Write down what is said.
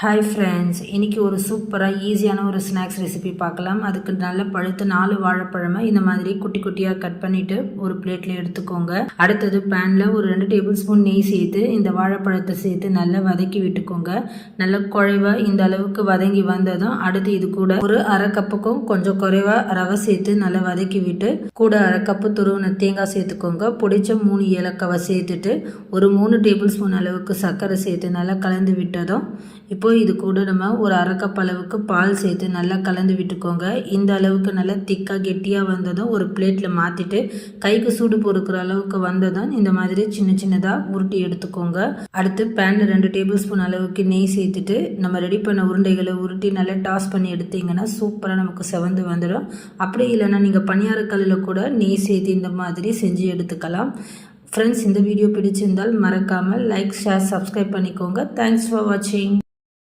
Hi friends, இன்றைக்கி ஒரு சூப்பராக ஈஸியான ஒரு ஸ்நாக்ஸ் ரெசிபி பார்க்கலாம். அதுக்கு நல்ல பழுத்த 4 வாழைப்பழமை இந்த மாதிரி குட்டி குட்டியாக கட் பண்ணிவிட்டு ஒரு பிளேட்டில் எடுத்துக்கோங்க. அடுத்தது பேனில் ஒரு 2 டேபிள் ஸ்பூன் நெய் சேர்த்து இந்த வாழைப்பழத்தை சேர்த்து நல்லா வதக்கி விட்டுக்கோங்க. நல்லா குறைவாக இந்த அளவுக்கு வதங்கி வந்ததும் அடுத்து இது கூட ஒரு அரை கப்புக்கும் கொஞ்சம் குறைவாக ரவை சேர்த்து நல்லா வதக்கி விட்டு கூட அரை கப்பு துருவின தேங்காய் சேர்த்துக்கோங்க. பிடிச்ச 3 ஏலக்காவை சேர்த்துட்டு ஒரு 3 டேபிள் ஸ்பூன் அளவுக்கு சர்க்கரை சேர்த்து நல்லா கலந்து விட்டதும் இப்போ இது கூட நம்ம ஒரு அரை கப் அளவுக்கு பால் சேர்த்து நல்லா கலந்து விட்டுக்கோங்க. இந்த அளவுக்கு நல்லா திக்காக கெட்டியாக வந்ததும் ஒரு பிளேட்டில் மாற்றிட்டு கைக்கு சூடு பொறுக்கிற அளவுக்கு வந்ததும் இந்த மாதிரி சின்ன சின்னதாக உருட்டி எடுத்துக்கோங்க. அடுத்து பேனில் 2 டேபிள் ஸ்பூன் அளவுக்கு நெய் சேர்த்துட்டு நம்ம ரெடி பண்ண உருண்டைகளை உருட்டி நல்லா டாஸ் பண்ணி எடுத்தீங்கன்னா சூப்பராக நமக்கு செவந்து வந்துடும். அப்படி இல்லைன்னா நீங்கள் பணியாரக்கல்லில் கூட நெய் சேர்த்து இந்த மாதிரி செஞ்சு எடுத்துக்கலாம். ஃப்ரெண்ட்ஸ், இந்த வீடியோ பிடிச்சிருந்தால் மறக்காமல் லைக், ஷேர், சப்ஸ்கிரைப் பண்ணிக்கோங்க. தேங்க்ஸ் ஃபார் வாட்சிங்.